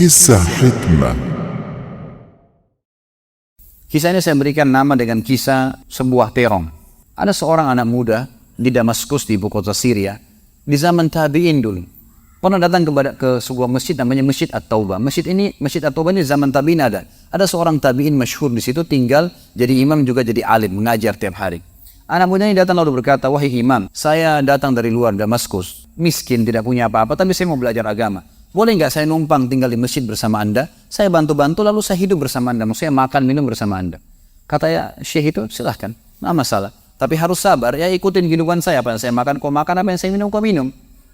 Kisah Hikmah. Kisah ini saya berikan nama dengan kisah sebuah terong. Ada seorang anak muda di Damaskus, di ibu kota Syria, di zaman tabi'in dulu. Pernah datang ke sebuah masjid namanya Masjid At-Taubah. Masjid At-Taubah ini zaman tabi'in ada. Ada seorang tabi'in masyhur di situ, tinggal jadi imam juga jadi alim, mengajar tiap hari. Anak muda ini datang lalu berkata, "Wahai imam, saya datang dari luar Damaskus, miskin, tidak punya apa-apa, tapi saya mau belajar agama. Boleh nggak saya numpang tinggal di masjid bersama anda? Saya bantu-bantu lalu saya hidup bersama anda. Maksudnya makan minum bersama anda." Kata ya syekh itu, silahkan, nggak masalah. Tapi harus sabar, ya ikutin kehidupan saya. Apa yang saya makan, kau makan, apa yang saya minum, kau minum.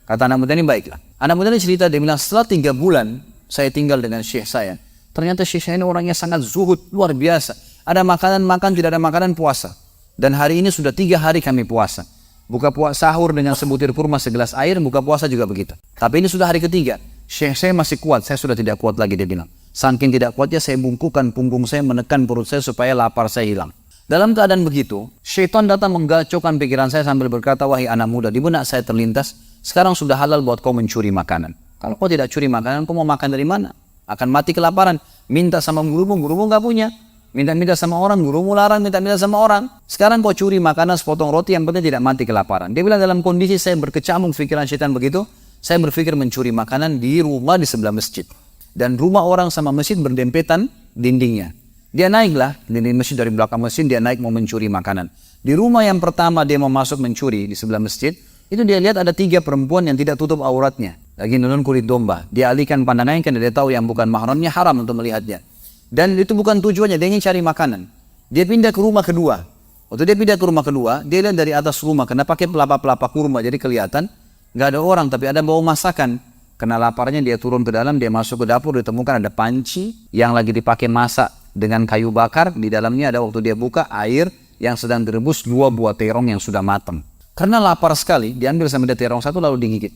Kata anak muda ini, baiklah. Anak muda ini cerita, dia bilang, setelah 3 bulan saya tinggal dengan syekh saya. Ternyata syekh saya ini orangnya sangat zuhud, luar biasa. Ada makanan makan, tidak ada makanan puasa. Dan hari ini sudah 3 hari kami puasa. Buka puasa sahur dengan sebutir kurma segelas air, buka puasa juga begitu. Tapi ini sudah hari ketiga. Syekh saya masih kuat, saya sudah tidak kuat lagi, dia bilang. Saking tidak kuatnya saya bungkukan punggung saya, menekan perut saya supaya lapar saya hilang. Dalam keadaan begitu, syaitan datang menggacaukan pikiran saya sambil berkata, "Wahai anak muda, di benak saya terlintas, sekarang sudah halal buat kau mencuri makanan. Kalau kau tidak curi makanan, kau mau makan dari mana? Akan mati kelaparan. Minta sama gurumu nggak punya. Minta-minta sama orang, gurumu larang, minta-minta sama orang. Sekarang kau curi makanan sepotong roti, yang penting tidak mati kelaparan." Dia bilang, dalam kondisi saya berkecamuk pikiran syaitan begitu, saya berpikir mencuri makanan di rumah di sebelah masjid. Dan rumah orang sama masjid berdempetan dindingnya. Dia naiklah, dinding masjid dari belakang masjid, dia naik mau mencuri makanan. Di rumah yang pertama dia mau masuk mencuri di sebelah masjid, itu dia lihat ada 3 perempuan yang tidak tutup auratnya. Lagi nunun kulit domba. Dia alihkan pandangannya karena dia tahu yang bukan mahramnya haram untuk melihatnya. Dan itu bukan tujuannya, dia ingin cari makanan. Dia pindah ke rumah kedua. Waktu dia pindah ke rumah kedua, dia lihat dari atas rumah, karena pakai pelapa-pelapa kurma, jadi kelihatan nggak ada orang, tapi ada bau masakan. Kena laparnya dia turun ke dalam, dia masuk ke dapur, ditemukan ada panci yang lagi dipakai masak dengan kayu bakar. Di dalamnya ada, waktu dia buka, air yang sedang direbus 2 buah terong yang sudah matang. Karena lapar sekali, diambil sama dia terong 1 lalu digigit.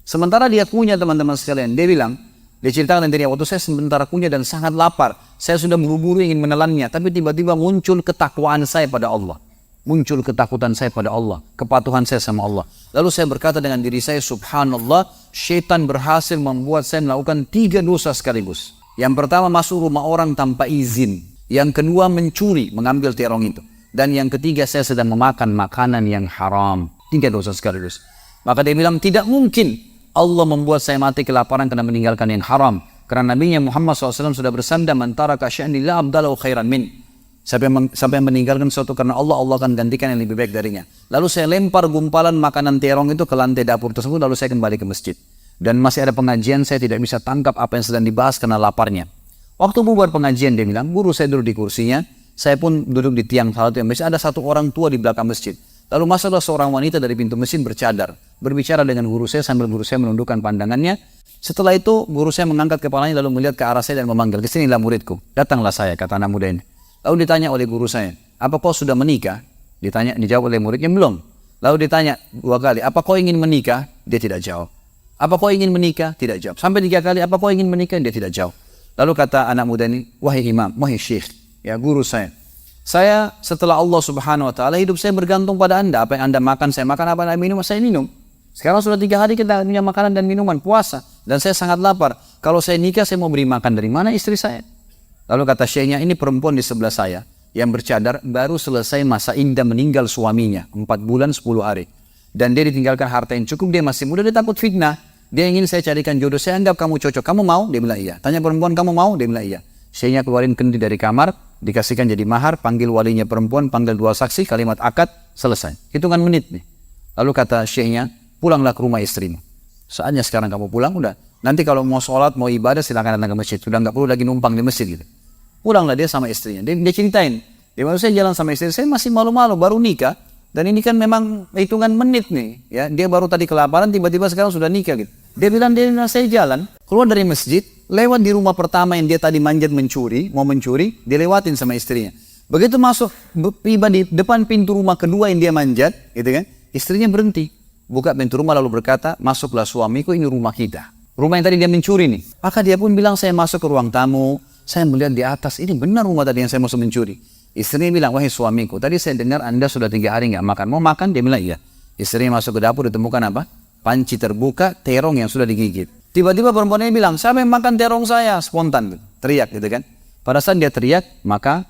Sementara dia kunyah, teman-teman sekalian, dia bilang, dia ceritakan intinya, waktu saya sementara kunyah dan sangat lapar, saya sudah buru-buru ingin menelannya, tapi tiba-tiba muncul ketakwaan saya pada Allah. Muncul ketakutan saya pada Allah, kepatuhan saya sama Allah. Lalu saya berkata dengan diri saya, subhanallah, syaitan berhasil membuat saya melakukan 3 dosa sekaligus. Yang pertama, masuk rumah orang tanpa izin. Yang kedua, mencuri, mengambil terong itu. Dan yang ketiga, saya sedang memakan makanan yang haram. 3 dosa sekaligus. Maka dia bilang, tidak mungkin Allah membuat saya mati kelaparan karena meninggalkan yang haram. Karena Nabi Muhammad SAW sudah bersabda, "Man taraka syai'an la abdalahu khairan min." Siapa yang meninggalkan sesuatu karena Allah, Allah akan gantikan yang lebih baik darinya. Lalu saya lempar gumpalan makanan terong itu ke lantai dapur tersebut, lalu saya kembali ke masjid. Dan masih ada pengajian, saya tidak bisa tangkap apa yang sedang dibahas karena laparnya. Waktu bubar pengajian, dia bilang, guru saya duduk di kursinya, saya pun duduk di tiang salat yang masjid, ada 1 orang tua di belakang masjid. Lalu masuklah seorang wanita dari pintu masjid bercadar, berbicara dengan guru saya sambil guru saya menundukkan pandangannya. Setelah itu guru saya mengangkat kepalanya lalu melihat ke arah saya dan memanggil, "Kesinilah muridku." Datanglah saya, kata anak muda ini. Lalu ditanya oleh guru saya, "Apa kau sudah menikah?" Dijawab oleh muridnya, "Belum." Lalu ditanya 2 kali, "Apa kau ingin menikah?" Dia tidak jawab. "Apa kau ingin menikah?" Tidak jawab. Sampai 3 kali, "Apa kau ingin menikah?" Dia tidak jawab. Lalu kata anak muda ini, "Wahai imam, wahai syekh, ya guru saya setelah Allah subhanahu wa ta'ala, hidup saya bergantung pada anda. Apa yang anda makan, saya makan. Apa yang anda minum, saya minum. Sekarang sudah 3 hari kita punya makanan dan minuman, puasa. Dan saya sangat lapar. Kalau saya nikah, saya mau beri makan dari mana istri saya?" Lalu kata syekhnya, "Ini perempuan di sebelah saya yang bercadar baru selesai masa indah meninggal suaminya, 4 bulan 10 hari. Dan dia ditinggalkan harta yang cukup, dia masih muda, dia takut fitnah. Dia ingin saya carikan jodoh, saya anggap kamu cocok. Kamu mau?" Dia bilang iya. Tanya perempuan, "Kamu mau?" Dia bilang iya. Syekhnya keluarin kendi dari kamar, dikasihkan jadi mahar, panggil walinya perempuan, panggil 2 saksi, kalimat akad, selesai. Hitungan menit nih. Lalu kata syekhnya, "Pulanglah ke rumah istrimu. Saatnya sekarang kamu pulang, udah. Nanti kalau mau sholat, mau ibadah, silakan datang ke masjid. Sudah nggak perlu lagi numpang di masjid gitu." Pulanglah dia sama istrinya. Dia ceritain, "Di mana saya jalan sama istri, saya masih malu-malu, baru nikah. Dan ini kan memang hitungan menit nih. Ya, dia baru tadi kelaparan, tiba-tiba sekarang sudah nikah gitu." Dia bilang, saya jalan, keluar dari masjid, lewat di rumah pertama yang dia tadi manjat mau mencuri, dilewatin sama istrinya. Begitu masuk, tiba di depan pintu rumah kedua yang dia manjat, gitu kan, istrinya berhenti. Buka pintu rumah lalu berkata, "Masuklah suamiku, ini rumah kita. Rumah yang tadi dia mencuri nih." Maka dia pun bilang, "Saya masuk ke ruang tamu, saya melihat di atas, ini benar rumah tadi yang saya masuk mencuri." Istrinya bilang, "Wahai suamiku, tadi saya dengar anda sudah 3 hari nggak makan. Mau makan?" Dia bilang iya. Istrinya masuk ke dapur, ditemukan apa? Panci terbuka, terong yang sudah digigit. Tiba-tiba perempuan ini bilang, siapa yang makan terong saya? Spontan, teriak gitu kan. Pada saat dia teriak, maka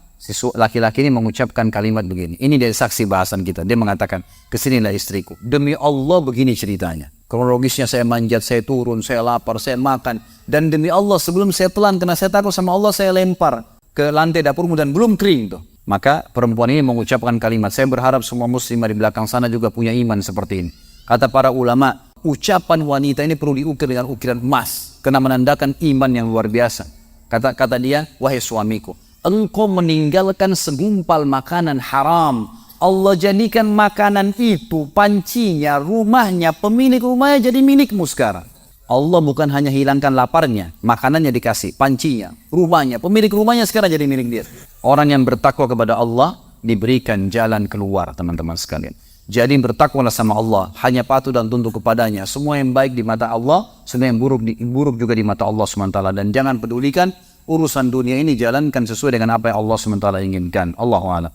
laki-laki ini mengucapkan kalimat begini. Ini dari saksi bahasan kita. Dia mengatakan, kesinilah istriku. Demi Allah begini ceritanya. Kronologisnya saya manjat, saya turun, saya lapar, saya makan. Dan demi Allah sebelum saya telan, karena saya takut sama Allah, saya lempar ke lantai dapurmu dan belum kering tuh. Maka perempuan ini mengucapkan kalimat, saya berharap semua muslimah di belakang sana juga punya iman seperti ini. Kata para ulama, ucapan wanita ini perlu diukir dengan ukiran emas, karena menandakan iman yang luar biasa. Kata dia, wahai suamiku, engkau meninggalkan segumpal makanan haram. Allah jadikan makanan itu, pancinya, rumahnya, pemilik rumahnya jadi milikmu sekarang. Allah bukan hanya hilangkan laparnya, makanannya dikasih, pancinya, rumahnya, pemilik rumahnya sekarang jadi milik dia. Orang yang bertakwa kepada Allah diberikan jalan keluar, teman-teman sekalian. Jadi bertakwalah sama Allah, hanya patuh dan tunduk kepadanya. Semua yang baik di mata Allah, semua yang buruk juga di mata Allah SWT. Dan jangan pedulikan urusan dunia ini, jalankan sesuai dengan apa yang Allah SWT inginkan. Allahu a'lam.